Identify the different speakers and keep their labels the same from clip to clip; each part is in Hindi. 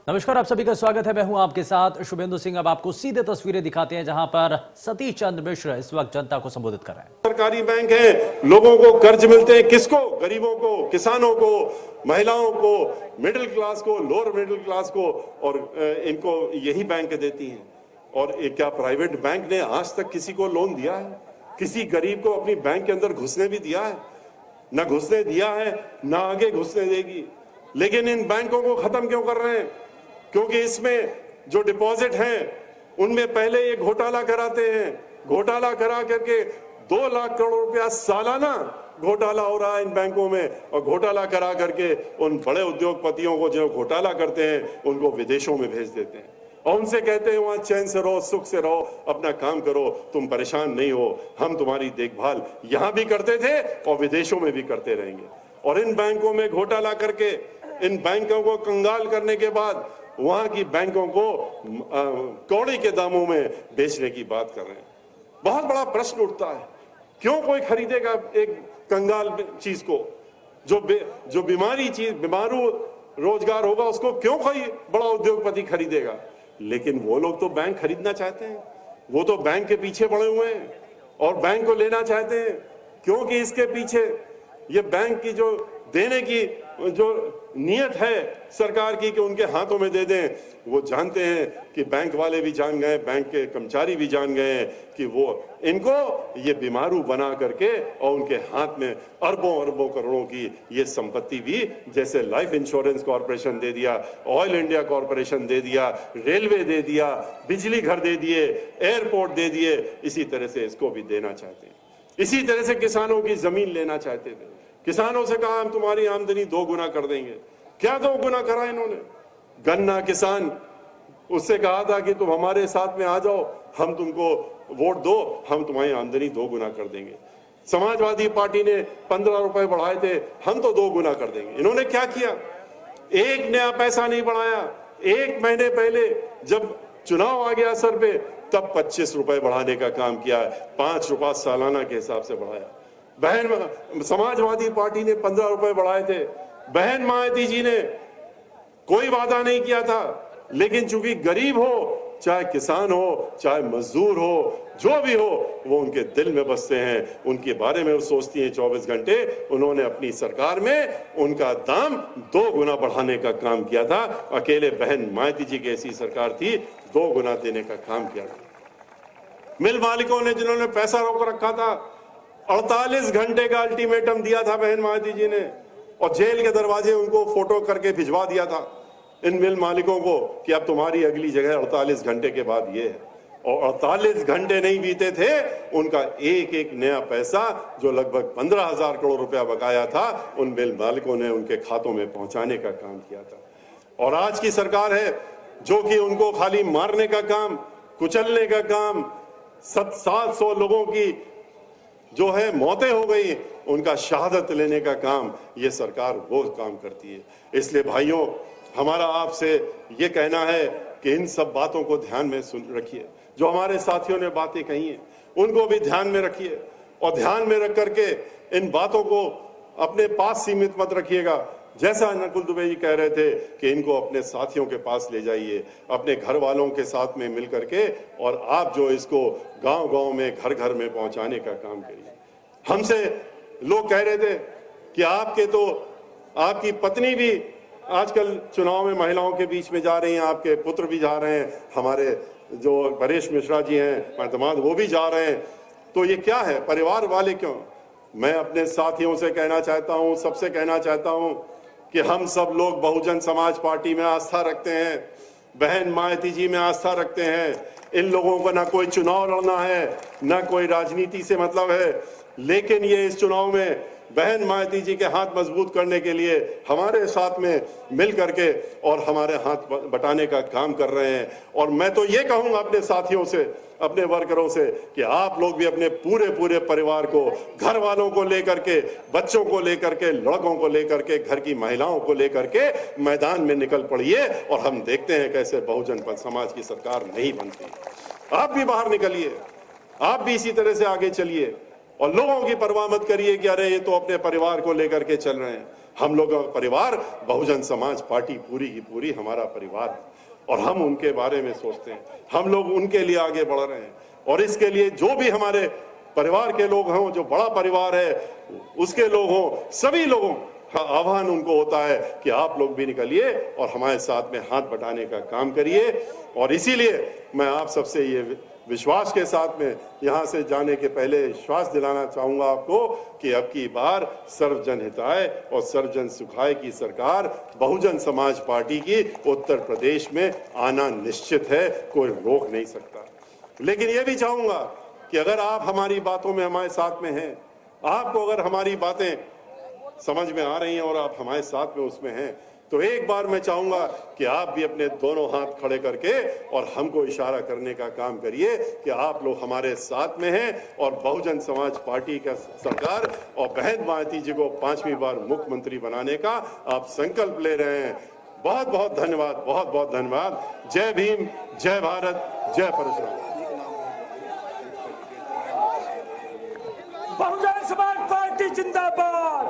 Speaker 1: नमस्कार, आप सभी का स्वागत है। मैं हूं आपके साथ शुभेंदु सिंह। अब आपको सीधे तस्वीरें दिखाते हैं जहां पर सतीश चंद्र मिश्र इस वक्त जनता को संबोधित कर रहे हैं।
Speaker 2: सरकारी बैंक है, लोगों को कर्ज मिलते हैं, किसको? गरीबों को, किसानों को, महिलाओं को, मिडिल क्लास को, लोअर मिडिल क्लास को, और इनको यही बैंक देती हैं। और क्या प्राइवेट बैंक ने आज तक किसी को लोन दिया है? किसी गरीब को अपनी बैंक के अंदर घुसने भी दिया है? न घुसने दिया है, न आगे घुसने देगी। लेकिन इन बैंकों को खत्म क्यों कर रहे हैं? क्योंकि इसमें जो डिपॉजिट हैं उनमें पहले ये घोटाला कराते हैं। घोटाला करा करके 2 लाख करोड़ रुपया सालाना घोटाला हो रहा है इन बैंकों में, और घोटाला करा करके उन बड़े उद्योगपतियों को जो घोटाला करते हैं उनको विदेशों में भेज देते हैं और उनसे कहते हैं वहां चैन से रहो, सुख से रहो, अपना काम करो, तुम परेशान नहीं हो, हम तुम्हारी देखभाल यहां भी करते थे और विदेशों में भी करते रहेंगे। और इन बैंकों में घोटाला करके, इन बैंकों को कंगाल करने के बाद वहां की बैंकों को कौड़ी के दामों में बेचने की बात कर रहे हैं। बहुत बड़ा प्रश्न उठता है, क्यों कोई खरीदेगा एक कंगाल चीज को? जो बीमारी चीज, बीमारू रोजगार होगा उसको क्यों कोई बड़ा उद्योगपति खरीदेगा? लेकिन वो लोग तो बैंक खरीदना चाहते हैं, वो तो बैंक के पीछे पड़े हुए हैं और बैंक को लेना चाहते हैं, क्योंकि इसके पीछे ये बैंक की जो देने की जो नियत है सरकार की कि उनके हाथों में दे दें, वो जानते हैं कि बैंक वाले भी जान गए, बैंक के कर्मचारी भी जान गए हैं कि वो इनको ये बीमारू बना करके और उनके हाथ में अरबों अरबों करोड़ों की ये संपत्ति भी, जैसे लाइफ इंश्योरेंस कॉर्पोरेशन दे दिया, ऑयल इंडिया कॉर्पोरेशन दे दिया, रेलवे दे दिया, बिजली घर दे दिए, एयरपोर्ट दे दिए, इसी तरह से इसको भी देना चाहते हैं। इसी तरह से किसानों की जमीन लेना चाहते थे। किसानों से कहा हम तुम्हारी आमदनी 2 गुना कर देंगे। क्या 2 गुना करा इन्होंने? गन्ना किसान, उससे कहा था कि तुम हमारे साथ में आ जाओ, हम तुमको वोट दो, हम तुम्हारी आमदनी 2 गुना कर देंगे। समाजवादी पार्टी ने 15 रुपए बढ़ाए थे, हम तो 2 गुना कर देंगे। इन्होंने क्या किया? एक नया पैसा नहीं बढ़ाया। 1 महीने पहले जब चुनाव आ गया सर पे, तब 25 रुपए बढ़ाने का काम किया, 5 रुपया सालाना के हिसाब से बढ़ाया। बहन समाजवादी पार्टी ने 15 रुपए बढ़ाए थे। बहन मायावती जी ने कोई वादा नहीं किया था, लेकिन चूंकि गरीब हो, चाहे किसान हो, चाहे मजदूर हो, जो भी हो, वो उनके दिल में बसते हैं, उनके बारे में वो सोचती हैं 24 घंटे। उन्होंने अपनी सरकार में उनका दाम 2 गुना बढ़ाने का काम किया था। अकेले बहन मायावती जी की ऐसी सरकार थी, 2 गुना देने का काम किया था। मिल मालिकों ने जिन्होंने पैसा रोक रखा था, 48 घंटे का अल्टीमेटम दिया था बहन मायावती जी ने, और जेल के दरवाजे उनको फोटो करके भिजवा दिया था इन मिल मालिकों को कि अब तुम्हारी अगली जगह 48 घंटे के बाद ये है। और 48 घंटे नहीं बीते थे, उनका एक एक नया पैसा जो लगभग 15,000 करोड़ रुपया बकाया था, उन मिल मालिकों ने उनके खातों में पहुंचाने का काम किया था। और आज की सरकार है जो कि उनको खाली मारने का काम, कुचलने का काम, 700 लोगों की जो है मौतें हो गई, उनका शहादत लेने का काम ये सरकार वो काम करती है। इसलिए भाइयों, हमारा आपसे ये कहना है कि इन सब बातों को ध्यान में सुन रखिए। जो हमारे साथियों ने बातें कही हैं उनको भी ध्यान में रखिए, और ध्यान में रख करके इन बातों को अपने पास सीमित मत रखिएगा। जैसा नकुल दुबे जी कह रहे थे कि इनको अपने साथियों के पास ले जाइए, अपने घर वालों के साथ में मिल करके, और आप जो इसको गांव-गांव में, घर-घर में पहुंचाने का काम करिए। हमसे लोग कह रहे थे कि आपकी पत्नी भी आजकल चुनाव में महिलाओं के बीच में जा रही हैं, आपके पुत्र भी जा रहे हैं, हमारे जो परेश मिश्रा जी हैं दामाद, वो भी जा रहे हैं। तो ये क्या है? परिवार वाले क्यों? मैं अपने साथियों से कहना चाहता हूं, सबसे कहना चाहता हूं कि हम सब लोग बहुजन समाज पार्टी में आस्था रखते हैं, बहन मायावती जी में आस्था रखते हैं। इन लोगों को ना कोई चुनाव लड़ना है, ना कोई राजनीति से मतलब है, लेकिन ये इस चुनाव में बहन मायावती जी के हाथ मजबूत करने के लिए हमारे साथ में मिल करके और हमारे हाथ बटाने का काम कर रहे हैं। और मैं तो ये कहूंगा अपने साथियों से, अपने वर्करों से, कि आप लोग भी अपने पूरे परिवार को, घर वालों को लेकर के, बच्चों को लेकर के, लड़कों को लेकर के, घर की महिलाओं को लेकर के मैदान में निकल पड़िए, और हम देखते हैं कैसे बहुजन समाज की सरकार नहीं बनती। आप भी बाहर निकलिए, आप भी इसी तरह से आगे चलिए, और लोगों की परवाह मत करिए कि अरे ये तो अपने परिवार को लेकर के चल रहे हैं। हम लोगों का परिवार बहुजन समाज पार्टी पूरी की पूरी हमारा परिवार है और हम उनके बारे में सोचते हैं, हम लोग उनके लिए आगे बढ़ रहे हैं और इसके लिए जो भी हमारे परिवार के लोग हों, जो बड़ा परिवार है उसके लोग हों, सभी लोगों का आह्वान उनको होता है कि आप लोग भी निकलिए और हमारे साथ में हाथ बटाने का काम करिए। और इसीलिए मैं आप सबसे ये विश्वास के साथ में यहां से जाने के पहले विश्वास दिलाना चाहूंगा आपको कि अब की बार सर्वजन हिताय और सर्वजन सुखाय की सरकार बहुजन समाज पार्टी की उत्तर प्रदेश में आना निश्चित है, कोई रोक नहीं सकता। लेकिन ये भी चाहूंगा कि अगर आप हमारी बातों में हमारे साथ में हैं, आपको अगर हमारी बातें समझ में आ रही हैं और आप हमारे साथ में उसमें हैं, तो एक बार मैं चाहूंगा कि आप भी अपने दोनों हाथ खड़े करके और हमको इशारा करने का काम करिए कि आप लोग हमारे साथ में हैं और बहुजन समाज पार्टी का सरकार और बहन मायावती जी को 5वीं बार मुख्यमंत्री बनाने का आप संकल्प ले रहे हैं। बहुत बहुत धन्यवाद, बहुत बहुत धन्यवाद। जय भीम, जय भारत, जय परशुराम।
Speaker 3: बहुजन समाज पार्टी जिंदाबाद,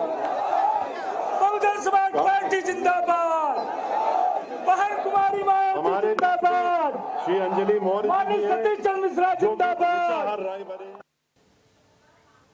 Speaker 3: बहुजन समाज पार्टी जिंदाबाद, बहन कुमारी मायावती जिंदाबाद,
Speaker 2: श्री अंजलि मौर्य
Speaker 3: माननीय सतीश चंद्र मिश्रा जिंदाबाद।